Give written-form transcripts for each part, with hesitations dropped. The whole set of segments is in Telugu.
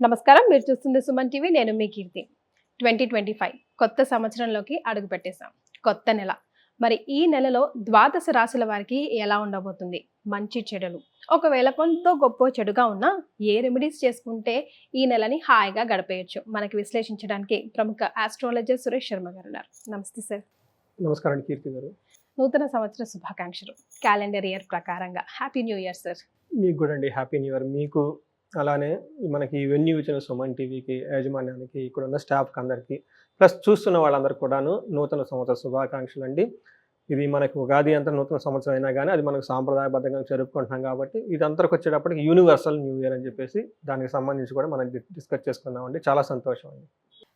నమస్కారం, మీరు చూస్తుంది సుమన్ టీవీ. నేను మీ కీర్తి. 2025 కొత్త సంవత్సరంలోకి అడుగు పెట్టేశాం. కొత్త నెల. మరి ఈ నెలలో ద్వాదశ రాశుల వారికి ఎలా ఉండబోతుంది? మంచి చెడులు ఒకవేళ కొంత గొప్ప చెడుగా ఉన్నా ఏ రెమెడీస్ చేసుకుంటే ఈ నెలని హాయిగా గడిపేయచ్చు? మనకి విశ్లేషించడానికి ప్రముఖ ఆస్ట్రాలజర్ సురేష్ శర్మ గారు ఉన్నారు. నమస్తే సార్. నమస్కారం కీర్తి గారు. నూతన సంవత్సర శుభాకాంక్షలు. క్యాలెండర్ ఇయర్ ప్రకారంగా హ్యాపీ న్యూ ఇయర్ సార్. మీకు కూడా అండి హ్యాపీ న్యూ ఇయర్. మీకు అలానే మనకి వెన్యూ ఇచ్చిన సుమన్ టీవీకి యాజమాన్యానికి ఇక్కడ ఉన్న స్టాఫ్కి అందరికీ ప్లస్ చూస్తున్న వాళ్ళందరికీ కూడాను నూతన సంవత్సర శుభాకాంక్షలు అండి. ఇది మనకు ఉగాది అంతా నూతన సంవత్సరం అయినా కానీ అది మనకు సాంప్రదాయబద్ధంగా జరుపుకుంటున్నాం కాబట్టి ఇది అంతరకు వచ్చేటప్పటికి యూనివర్సల్ న్యూ ఇయర్ అని చెప్పేసి దానికి సంబంధించి కూడా మనం డిస్కస్ చేసుకుందామండి. చాలా సంతోషం అండి.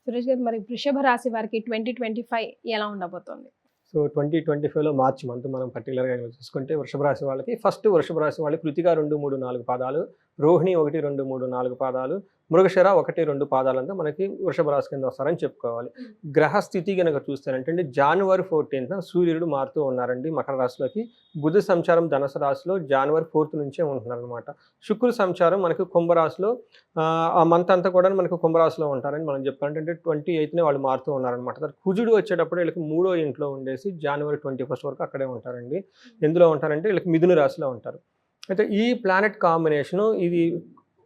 సురేష్ గారు, మరి వృషభ రాశి వారికి 2025 ఎలా ఉండబోతోంది? సో 2025లో మార్చి మంత్ మనం పర్టికులర్గా చూసుకుంటే వృషభ రాశి వాళ్ళకి వృషభ రాశి వాళ్ళకి కృతిక 2, 3, 4 పాదాలు, రోహిణి 1, 2, 3, 4 పాదాలు, మృగశిర 1, 2 పాదాలంతా మనకి వృషభ రాశి కింద వస్తారని చెప్పుకోవాలి. గ్రహస్థితి కనుక చూస్తారంటే జనవరి 14న సూర్యుడు మారుతూ ఉన్నారండి మకర రాశిలోకి. బుధ సంచారం ధనుసు రాశిలో జనవరి 4th నుంచే ఉంటున్నారు అనమాట. శుక్రుడు సంచారం మనకి కుంభరాశిలో ఆ మంత్ అంతా కూడా మనకు కుంభరాశిలో ఉంటారని మనం చెప్పాలంటే 28నే వాళ్ళు మారుతూ ఉన్నారనమాట. కుజుడు వచ్చేటప్పుడు వీళ్ళకి 3వ ఇంట్లో ఉండేసి జనవరి 21st వరకు అక్కడే ఉంటారండి. ఎందులో ఉంటారంటే వీళ్ళకి మిథున రాశిలో ఉంటారు. అయితే ఈ ప్లానెట్ కాంబినేషను ఇది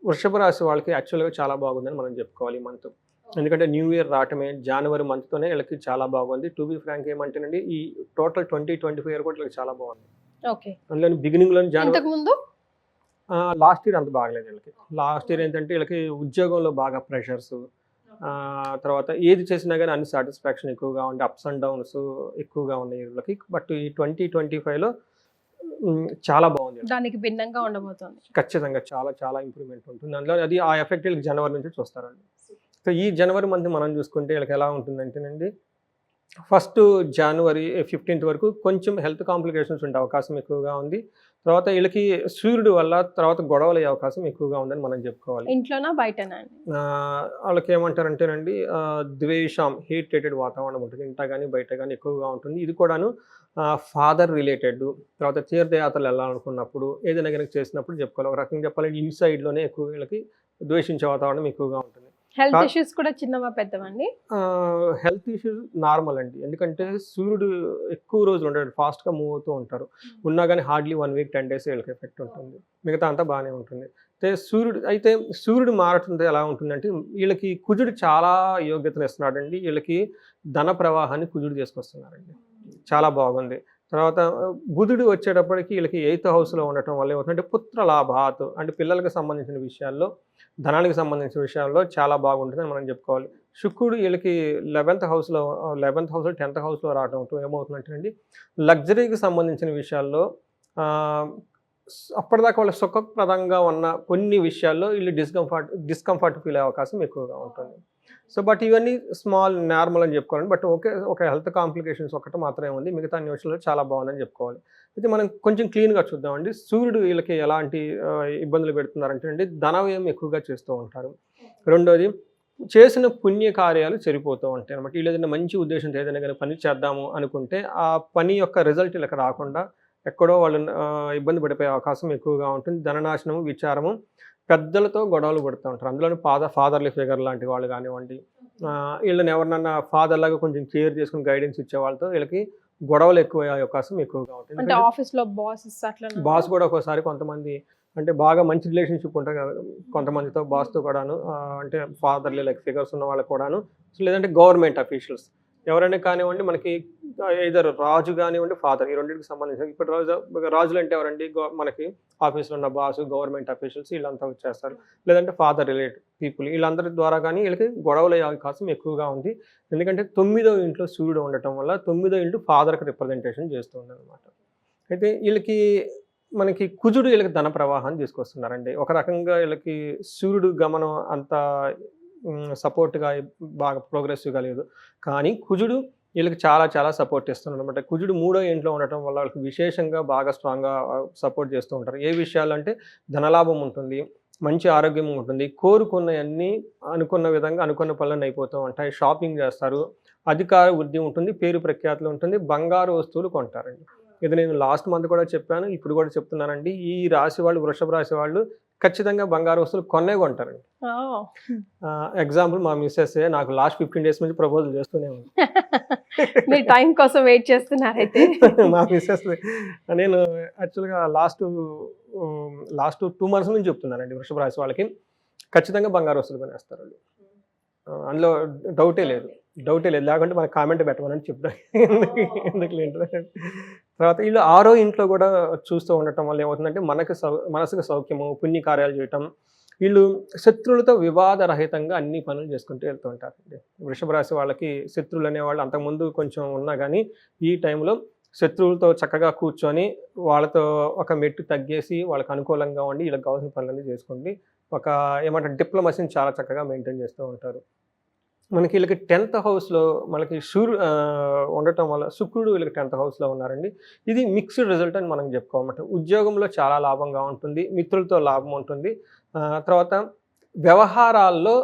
వృషభ రాశి వాళ్ళకి యాక్చువల్గా చాలా బాగుందని మనం చెప్పుకోవాలి ఈ మంత్. ఎందుకంటే న్యూ ఇయర్ రావటమే జనవరి మంత్తోనే వీళ్ళకి చాలా బాగుంది. టు బి ఫ్రాంక్ ఏమంటేనండి ఈ టోటల్ 2025 కూడా వీళ్ళకి చాలా బాగుంది. ఓకే. అందులో బిగినింగ్లో జనవరి ముందు లాస్ట్ ఇయర్ అంత బాగలేదు వీళ్ళకి. లాస్ట్ ఇయర్ ఏంటంటే వీళ్ళకి ఉద్యోగంలో బాగా ప్రెషర్స్, తర్వాత ఏది చేసినా కానీ అన్సాటిస్ఫాక్షన్ ఎక్కువగా ఉండి అప్స్ అండ్ డౌన్స్ ఎక్కువగా ఉన్నాయి వీళ్ళకి. బట్ ఈ 2025లో చాలా బాగుంది. దానికి భిన్నంగా ఉండబోతోంది. ఖచ్చితంగా చాలా చాలా ఇంప్రూవ్మెంట్ ఉంటుంది అందులో. అది ఆ ఎఫెక్ట్ వీళ్ళకి జనవరి నుంచి చూస్తారండి. సో ఈ జనవరి మంత్ మనం చూసుకుంటే వీళ్ళకి ఎలా ఉంటుందంటేనండి, ఫస్ట్ జనవరి 15th వరకు కొంచెం హెల్త్ కాంప్లికేషన్స్ ఉండే అవకాశం ఎక్కువగా ఉంది. తర్వాత వీళ్ళకి సూర్యుడు వల్ల తర్వాత గొడవలు అయ్యే అవకాశం ఎక్కువగా ఉందని మనం చెప్పుకోవాలి. ఇంట్లోనా బయటనా? వాళ్ళకి ఏమంటారంటేనండి ద్వేషం, హేటెడ్ వాతావరణం ఉంటుంది. ఇంట కానీ బయట కానీ ఎక్కువగా ఉంటుంది. ఇది కూడాను ఫాదర్ రిలేటెడ్. తర్వాత తీర్థయాత్రలు వెళ్ళాలనుకున్నప్పుడు ఏదైనా కనుక చేసినప్పుడు చెప్పుకోవాలి. ఒక రకంగా చెప్పాలంటే ఇన్సైడ్లోనే ఎక్కువ వీళ్ళకి ద్వేషించే వాతావరణం ఎక్కువగా ఉంటుంది. హెల్త్ ఇష్యూస్ కూడా చిన్నవా పెద్దవండి? హెల్త్ ఇష్యూస్ నార్మల్ అండి. ఎందుకంటే సూర్యుడు ఎక్కువ రోజులు ఉంటాడు, ఫాస్ట్గా మూవ్ అవుతూ ఉంటారు. ఉన్నా కానీ హార్డ్లీ 1 week 10 days వీళ్ళకి ఎఫెక్ట్ ఉంటుంది. మిగతా అంతా బాగానే ఉంటుంది. అయితే సూర్యుడు మారుతుంది ఎలా ఉంటుందంటే వీళ్ళకి కుజుడు చాలా యోగ్యతను ఇస్తున్నాడండి. వీళ్ళకి ధన ప్రవాహాన్ని కుజుడు తీసుకొస్తున్నారండి. చాలా బాగుంది. తర్వాత బుధుడు వచ్చేటప్పటికి వీళ్ళకి 8th హౌస్లో ఉండటం వల్ల ఏమవుతుందంటే పుత్ర లాభాత్ అంటే పిల్లలకు సంబంధించిన విషయాల్లో, ధనానికి సంబంధించిన విషయాల్లో చాలా బాగుంటుందని మనం చెప్పుకోవాలి. శుక్రుడు వీళ్ళకి 11th హౌస్లో 10th హౌస్లో రావడంతో ఏమవుతుందంటే అండి లగ్జరీకి సంబంధించిన విషయాల్లో అప్పటిదాకా వాళ్ళ సుఖప్రదంగా ఉన్న కొన్ని విషయాల్లో వీళ్ళు డిస్కంఫర్ట్ ఫీల్ అయ్యే అవకాశం ఎక్కువగా ఉంటుంది. సో బట్ ఇవన్నీ స్మాల్ నార్మల్ అని చెప్పుకోవాలి. బట్ ఒక హెల్త్ కాంప్లికేషన్స్ ఒకటి మాత్రమే ఉంది. మిగతా అన్ని విషయాల్లో చాలా బాగుందని చెప్పుకోవాలి. అయితే మనం కొంచెం క్లీన్గా చూద్దామండి. సూర్యుడు వీళ్ళకి ఎలాంటి ఇబ్బందులు పెడుతున్నారంటే అండి ధనవ్యయం ఎక్కువగా చేస్తూ ఉంటారు. రెండోది చేసిన పుణ్య కార్యాలు చెరిపోతూ ఉంటాయి అనమాట. వీళ్ళు ఏదైనా మంచి ఉద్దేశంతో ఏదైనా కానీ పని చేద్దాము అనుకుంటే ఆ పని యొక్క రిజల్ట్ వీళ్ళకి రాకుండా ఎక్కడో వాళ్ళు ఇబ్బంది పడిపోయే అవకాశం ఎక్కువగా ఉంటుంది. ధననాశనము, విచారము, పెద్దలతో గొడవలు పడుతూ ఉంటారు. అందులోని ఫాదర్లీ ఫిగర్ లాంటి వాళ్ళు కానివ్వండి, వీళ్ళని ఎవరినన్నా ఫాదర్ లాగా కొంచెం కేర్ చేసుకుని గైడెన్స్ ఇచ్చే వాళ్ళతో వీళ్ళకి గొడవలు ఎక్కువ అయ్యే అవకాశం ఎక్కువగా ఉంటుంది. ఆఫీస్లో బాస్ కూడా ఒక్కోసారి కొంతమంది అంటే బాగా మంచి రిలేషన్షిప్ ఉంటారు కదా కొంతమందితో, బాస్తో కూడాను, అంటే ఫాదర్లీ లైక్ ఫిగర్స్ ఉన్న వాళ్ళకి కూడాను, లేదంటే గవర్నమెంట్ అఫీషియల్స్ ఎవరైనా కానివ్వండి, మనకి ఇద్దరు రాజు కానివ్వండి, ఫాదర్, ఈ రెండింటికి సంబంధించిన. ఇప్పుడు రాజులు అంటే ఎవరండి, మనకి ఆఫీస్లో ఉన్న బాసు, గవర్నమెంట్ అఫీషియల్స్ వీళ్ళంతా వచ్చేస్తారు. లేదంటే ఫాదర్ రిలేటెడ్ పీపుల్, వీళ్ళందరి ద్వారా కానీ వీళ్ళకి గొడవలు అయ్యే అవకాశం ఎక్కువగా ఉంది. ఎందుకంటే 9వ ఇంట్లో సూర్యుడు ఉండటం వల్ల 9వ ఇంట్లో ఫాదర్కి రిప్రజెంటేషన్ చేస్తుంది అనమాట. అయితే వీళ్ళకి మనకి కుజుడు వీళ్ళకి ధన ప్రవాహాన్ని తీసుకొస్తున్నారండి. ఒక రకంగా వీళ్ళకి సూర్యుడు గమనం అంత సపోర్ట్గా బాగా ప్రోగ్రెసివ్గా లేదు, కానీ కుజుడు వీళ్ళకి చాలా చాలా సపోర్ట్ ఇస్తున్నారు అనమాట. కుజుడు 3వ ఇంట్లో ఉండటం వల్ల వాళ్ళకి విశేషంగా బాగా స్ట్రాంగ్గా సపోర్ట్ చేస్తూ ఉంటారు. ఏ విషయాలు అంటే ధనలాభం ఉంటుంది, మంచి ఆరోగ్యం ఉంటుంది, కోరుకున్నవన్నీ అనుకున్న విధంగా అనుకున్న పనులను అయిపోతూ ఉంటాయి. షాపింగ్ చేస్తారు, అధికార వృద్ధి ఉంటుంది, పేరు ప్రఖ్యాతులు ఉంటుంది, బంగారు వస్తువులు కొంటారండి. ఇది నేను లాస్ట్ మంత్ కూడా చెప్పాను, ఇప్పుడు కూడా చెప్తున్నానండి. ఈ రాశి వాళ్ళు, వృషభ రాశి వాళ్ళు ఖచ్చితంగా బంగారు వస్తువులు కొన్నే కొంటారండి. ఎగ్జాంపుల్ మా మిస్సెస్ నాకు లాస్ట్ 15 days నుంచి ప్రపోజల్ చేస్తూనే ఉంది. మీరు టైం కోసం వెయిట్ చేస్తున్నారైతే. మా మిస్సెస్ నేను యాక్చువల్గా లాస్ట్ 2 months నుంచి చెప్తున్నానండి వృషభ రాశి వాళ్ళకి ఖచ్చితంగా బంగారు వస్తువులు కొనేస్తారు వాళ్ళు. అందులో డౌటే లేదు. లేకుంటే మనకు కామెంట్ పెట్టమని చెప్తాను. ఎందుకు లేదు. తర్వాత వీళ్ళు 6వ ఇంట్లో కూడా చూస్తూ ఉండటం వల్ల ఏమవుతుందంటే మనసుకు సౌఖ్యము, పుణ్యకార్యాలు చేయటం. వీళ్ళు శత్రువులతో వివాదరహితంగా అన్ని పనులు చేసుకుంటూ వెళ్తూ ఉంటారండి. వృషభ రాశి వాళ్ళకి శత్రువులు అనేవాళ్ళు అంతకుముందు కొంచెం ఉన్నా కానీ ఈ టైంలో శత్రువులతో చక్కగా కూర్చొని వాళ్ళతో ఒక మెట్టు తగ్గేసి వాళ్ళకి అనుకూలంగా ఉండి వీళ్ళకి కావాల్సిన పనులన్నీ చేసుకుంటే ఒక ఏమంటారు డిప్లొమసీని చాలా చక్కగా మెయింటైన్ చేస్తూ ఉంటారు. మనకి వీళ్ళకి 10th హౌస్లో మనకి ఉండటం వల్ల శుక్రుడు వీళ్ళకి 10th హౌస్లో ఉన్నారండి. ఇది మిక్స్డ్ రిజల్ట్ అని మనం చెప్పుకోవాలన్నమాట. ఉద్యోగంలో చాలా లాభంగా ఉంటుంది, మిత్రులతో లాభం ఉంటుంది. తర్వాత వ్యవహారాల్లో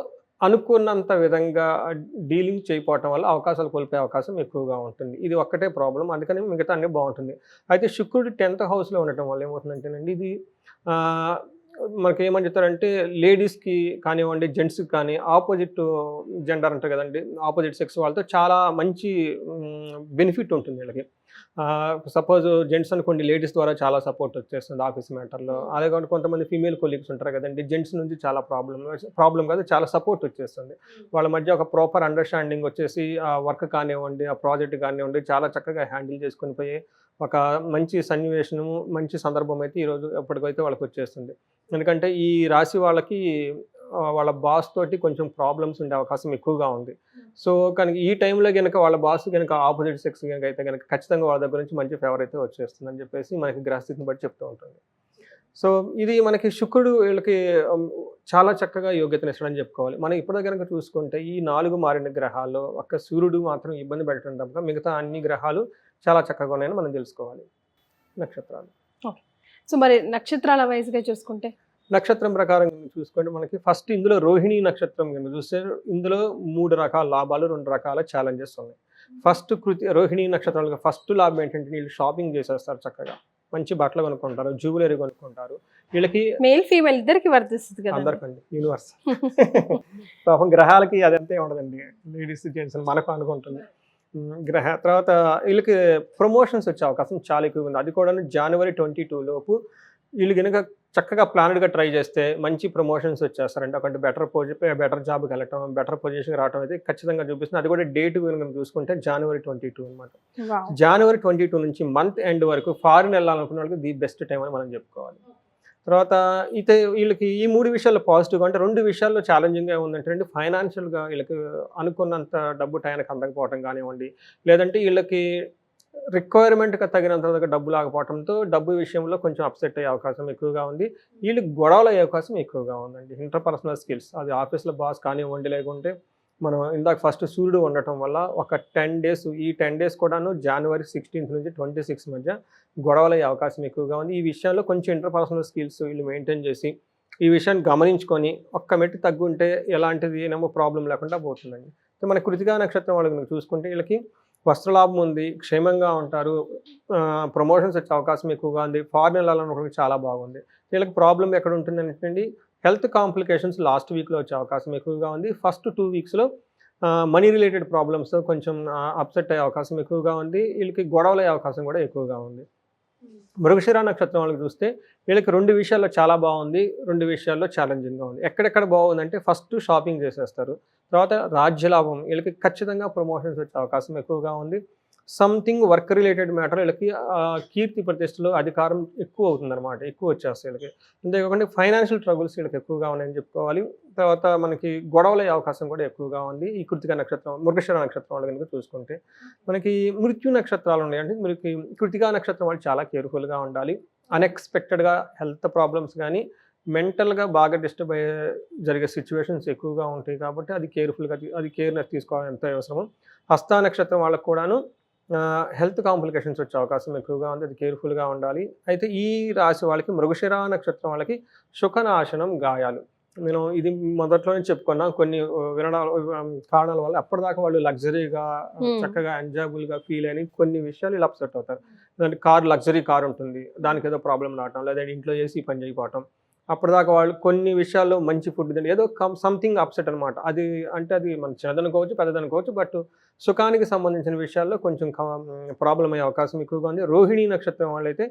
అనుకున్నంత విధంగా డీలింగ్ చేయకపోవటం వల్ల అవకాశాలు కోల్పోయే అవకాశం ఎక్కువగా ఉంటుంది. ఇది ఒక్కటే ప్రాబ్లం, అందుకని మిగతా అన్నీ బాగుంటుంది. అయితే శుక్రుడు 10th హౌస్లో ఉండటం వల్ల ఏమవుతుందంటేనండి ఇది మనకి ఏమని చెప్తారంటే లేడీస్కి కానివ్వండి, జెంట్స్కి కానీ ఆపోజిట్ జెండర్ అంటారు కదండి, ఆపోజిట్ సెక్స్ వాళ్ళతో చాలా మంచి బెనిఫిట్ ఉంటుంది వీళ్ళకి. సపోజ్ జెంట్స్ అనుకోండి, లేడీస్ ద్వారా చాలా సపోర్ట్ వచ్చేస్తుంది ఆఫీస్ మ్యాటర్లో. అదే కాకుండా కొంతమంది ఫీమేల్ కొలీగ్స్ ఉంటారు కదండి, జెంట్స్ నుంచి చాలా ప్రాబ్లం కాదు చాలా సపోర్ట్ వచ్చేస్తుంది. వాళ్ళ మధ్య ఒక ప్రాపర్ అండర్స్టాండింగ్ వచ్చేసి ఆ వర్క్ కానివ్వండి, ఆ ప్రాజెక్ట్ కానివ్వండి చాలా చక్కగా హ్యాండిల్ చేసుకొని పోయి ఒక మంచి సన్నివేశము, మంచి సందర్భం అయితే ఈరోజు ఎప్పటికైతే వాళ్ళకి వచ్చేస్తుంది. ఎందుకంటే ఈ రాశి వాళ్ళకి వాళ్ళ బాస్ తోటి కొంచెం ప్రాబ్లమ్స్ ఉండే అవకాశం ఎక్కువగా ఉంది. సో కనుక ఈ టైంలో కనుక వాళ్ళ బాస్ కనుక ఆపోజిట్ సెక్స్ కనుక అయితే కనుక ఖచ్చితంగా వాళ్ళ దగ్గర నుంచి మంచి ఫేవర్ అయితే వచ్చేస్తుందని చెప్పేసి మనకి గ్రహస్థితిని బట్టి చెప్తూ ఉంటుంది. సో ఇది మనకి శుక్రుడు వీళ్ళకి చాలా చక్కగా యోగ్యతనిస్తాడని చెప్పుకోవాలి. మనం ఇప్పుడు కనుక చూసుకుంటే ఈ 4 మారిన గ్రహాల్లో ఒక్క సూర్యుడు మాత్రం ఇబ్బంది పెట్టడం తప్ప మిగతా అన్ని గ్రహాలు చాలా చక్కగా ఉన్నాయని మనం తెలుసుకోవాలి. నక్షత్రాలు సో మరి నక్షత్రాల వైజ్గా చూసుకుంటే నక్షత్రం ప్రకారం చూసుకుంటే మనకి ఫస్ట్ ఇందులో రోహిణి నక్షత్రం కింద చూస్తే ఇందులో 3 రకాల లాభాలు, 2 రకాల ఛాలెంజెస్ ఉన్నాయి. ఫస్ట్ రోహిణి నక్షత్రాలకు ఫస్ట్ లాభం ఏంటంటే వీళ్ళు షాపింగ్ చేసేస్తారు, చక్కగా మంచి బట్టలు కొనుక్కుంటారు, జ్యువెలరీ కొనుక్కుంటారు. వీళ్ళకి మేల్ ఫీమేల్ ఇద్దరికి వర్తిస్తుంది కదా, అందరికండి యూనివర్స్. పాపం గ్రహాలకి అదంతే ఉండదండి, లేడీస్ జెంట్స్ మనకు అనుకుంటుంది. తర్వాత వీళ్ళకి ప్రమోషన్స్ వచ్చే అవకాశం చాలా ఎక్కువగా ఉంది. అది కూడా January 22 లోపు వీళ్ళు కనుక చక్కగా ప్లానెడ్గా ట్రై చేస్తే మంచి ప్రమోషన్స్ వచ్చేస్తారంటే ఒకటి బెటర్ జాబ్కి వెళ్ళటం, బెటర్ పొజిషన్కి రావడం అయితే ఖచ్చితంగా చూపిస్తుంది. అది కూడా డేట్ కనుక చూసుకుంటే January 22 అనమాట. January 22 నుంచి మంత్ ఎండ్ వరకు ఫారిన్ వెళ్ళాలనుకున్న వాళ్ళకి ది బెస్ట్ టైం అని మనం చెప్పుకోవాలి. తర్వాత అయితే వీళ్ళకి ఈ 3 విషయాల్లో పాజిటివ్గా అంటే 2 విషయాల్లో ఛాలెంజింగ్గా ఉందంటే ఫైనాన్షియల్గా వీళ్ళకి అనుకున్నంత డబ్బు టైంకి అందకపోవటం కానివ్వండి, లేదంటే వీళ్ళకి రిక్వైర్మెంట్కి తగినంత డబ్బు లేకపోవడంతో డబ్బు విషయంలో కొంచెం అప్సెట్ అయ్యే అవకాశం ఎక్కువగా ఉంది. వీళ్ళకి గొడవలు అయ్యే అవకాశం ఎక్కువగా ఉందండి. ఇంటర్పర్సనల్ స్కిల్స్, అది ఆఫీస్లో బాస్ కానివ్వండి, లేకుంటే మనం ఇందాక ఫస్ట్ సూర్యుడు ఉండటం వల్ల ఒక 10 days, ఈ 10 days కూడాను January 16 నుంచి 26 మధ్య గొడవలు అయ్యే అవకాశం ఎక్కువగా ఉంది. ఈ విషయంలో కొంచెం ఇంటర్పర్సనల్ స్కిల్స్ వీళ్ళు మెయింటైన్ చేసి ఈ విషయాన్ని గమనించుకొని ఒక్క మెట్టు తగ్గుంటే ఎలాంటిది ఏమో ప్రాబ్లం లేకుండా పోతుందండి. మన కృతికా నక్షత్రం వాళ్ళకి చూసుకుంటే వీళ్ళకి వస్త్రలాభం ఉంది, క్షేమంగా ఉంటారు, ప్రమోషన్స్ వచ్చే అవకాశం ఎక్కువగా ఉంది, ఫారిన్ వెళ్ళాలనుకోవడానికి చాలా బాగుంది. వీళ్ళకి ప్రాబ్లం ఎక్కడ ఉంటుందంటే హెల్త్ కాంప్లికేషన్స్ లాస్ట్ వీక్లో వచ్చే అవకాశం ఎక్కువగా ఉంది. ఫస్ట్ 2 weeksలో మనీ రిలేటెడ్ ప్రాబ్లమ్స్ కొంచెం అప్సెట్ అయ్యే అవకాశం ఎక్కువగా ఉంది. వీళ్ళకి గొడవలు అయ్యే అవకాశం కూడా ఎక్కువగా ఉంది. మృగశిర నక్షత్రం వాళ్ళకి చూస్తే వీళ్ళకి 2 విషయాల్లో చాలా బాగుంది, 2 విషయాల్లో ఛాలెంజింగ్గా ఉంది. ఎక్కడెక్కడ బాగుందంటే ఫస్ట్ షాపింగ్ చేసేస్తారు, తర్వాత రాజ్యలాభం, వీళ్ళకి ఖచ్చితంగా ప్రమోషన్స్ వచ్చే అవకాశం ఎక్కువగా ఉంది. సంథింగ్ వర్క్ రిలేటెడ్ మ్యాటర్ వీళ్ళకి కీర్తి ప్రతిష్టలు, అధికారం ఎక్కువ అవుతుందన్నమాట, ఎక్కువ వచ్చేస్తాయి వీళ్ళకి. అంతేకాకుండా ఫైనాన్షియల్ ట్రబుల్స్ వీళ్ళకి ఎక్కువగా ఉన్నాయని చెప్పుకోవాలి. తర్వాత మనకి గొడవల అవకాశం కూడా ఎక్కువగా ఉంది. ఈ కృతిక నక్షత్రం, మృగశిర నక్షత్రం వాళ్ళు కనుక చూసుకుంటే మనకి మృత్యు నక్షత్రాలు ఉన్నాయి. అంటే మనకి కృతికా నక్షత్రం వాళ్ళు చాలా కేర్ఫుల్గా ఉండాలి. అన్ఎక్స్పెక్టెడ్గా హెల్త్ ప్రాబ్లమ్స్ కానీ మెంటల్గా బాగా డిస్టర్బ్ అయ్యే జరిగే సిచ్యువేషన్స్ ఎక్కువగా ఉంటాయి కాబట్టి అది కేర్నెస్ తీసుకోవడం ఎంత అవసరమో. హస్త నక్షత్రం వాళ్ళకు కూడాను హెల్త్ కాంప్లికేషన్స్ వచ్చే అవకాశం ఎక్కువగా ఉంది, అది కేర్ఫుల్గా ఉండాలి. అయితే ఈ రాశి వాళ్ళకి మృగశిర నక్షత్రం వాళ్ళకి శుకనాశనం గాయాలు, నేను ఇది మొదట్లోనే చెప్పుకున్నా, కొన్ని కారణాల వల్ల అప్పటిదాకా వాళ్ళు లగ్జరీగా చక్కగా ఎంజాయబుల్గా ఫీల్ అయిన కొన్ని విషయాలు ఇలా అప్సెట్ అవుతారు. అంటే లగ్జరీ కార్ ఉంటుంది, దానికి ఏదో ప్రాబ్లం రావటం, లేదా ఇంట్లో చేసి పని చేయకపోవటం, అప్పటిదాకా వాళ్ళు కొన్ని విషయాల్లో మంచి ఫుడ్ తిని ఏదో సంథింగ్ అప్సెట్ అనమాట. అది అంటే అది మన చిన్నదనుకోవచ్చు, పెద్దదనుకోవచ్చు. బట్ సుఖానికి సంబంధించిన విషయాల్లో కొంచెం ప్రాబ్లం అయ్యే అవకాశం ఎక్కువగా ఉంది. రోహిణి నక్షత్రం వాళ్ళైతే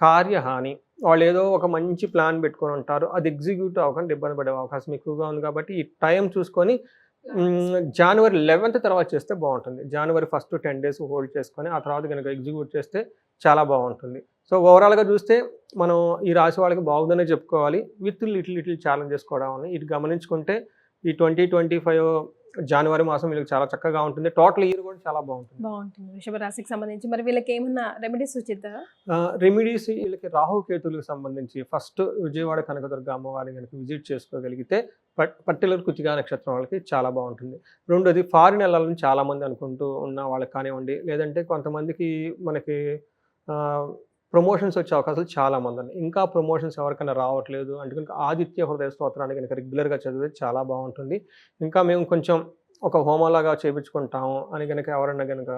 కార్యహాని. వాళ్ళు ఏదో ఒక మంచి ప్లాన్ పెట్టుకొని ఉంటారు. అది ఎగ్జిక్యూట్ అవ్వకుండా ఇబ్బంది పడే అవకాశం ఎక్కువగా ఉంది. కాబట్టి ఈ టైం చూసుకొని జనవరి 11th తర్వాత చేస్తే బాగుంటుంది. జనవరి 1st 10 days హోల్డ్ చేసుకొని ఆ తర్వాత కనుక ఎగ్జిక్యూట్ చేస్తే చాలా బాగుంటుంది. సో ఓవరాల్గా చూస్తే మనం ఈ రాశి వాళ్ళకి బాగుందనే చెప్పుకోవాలి. విత్ లిటిల్ ఛాలెంజెస్ కూడా ఉన్నాయి. ఇటు గమనించుకుంటే ఈ 2025 జనవరి మాసం వీళ్ళకి చాలా చక్కగా ఉంటుంది. టోటల్ ఇయర్ కూడా చాలా బాగుంటుంది వృషభ రాశికి సంబంధించి. మరి వీళ్ళకి ఏమన్నా రెమెడీస్ సూచిద్దారా? రెమెడీస్ వీళ్ళకి రాహుకేతులకు సంబంధించి ఫస్ట్ విజయవాడ కనకదుర్గ అమ్మవారిని కనుక విజిట్ చేసుకోగలిగితే పర్టికులర్ కృతికా నక్షత్రం వాళ్ళకి చాలా బాగుంటుంది. రెండోది ఫారిన్ వెళ్ళాలని చాలామంది అనుకుంటూ ఉన్న వాళ్ళకి కానివ్వండి, లేదంటే కొంతమందికి మనకి ప్రమోషన్స్ వచ్చే అవకాశాలు చాలామంది ఉన్నాయి. ఇంకా ప్రమోషన్స్ ఎవరికైనా రావట్లేదు అంటే కనుక ఆదిత్య హృదయ స్తోత్రాన్ని కనుక రెగ్యులర్గా చదివితే చాలా బాగుంటుంది. ఇంకా మేము కొంచెం ఒక హోమంలాగా చేయించుకుంటాము అని కనుక ఎవరైనా కనుక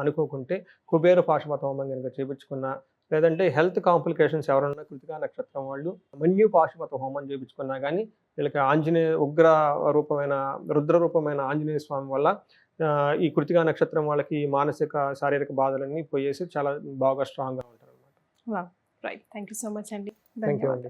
అనుకోకుంటే కుబేర పాశుపత హోమం కనుక చేయించుకున్నా, లేదంటే హెల్త్ కాంప్లికేషన్స్ ఎవరైనా కృతికా నక్షత్రం వాళ్ళు మన్యు పాశుపత హోమం చేయించుకున్నా కానీ వీళ్ళకి ఆంజనేయ ఉగ్ర రూపమైన రుద్ర రూపమైన ఆంజనేయ స్వామి వల్ల ఈ కృతికా నక్షత్రం వాళ్ళకి మానసిక శారీరక బాధలన్నీ పోయేసి చాలా బాగా స్ట్రాంగ్గా ఉంటారు అనమాట. Right. Thank you so much అండి. థ్యాంక్ యూ అండి.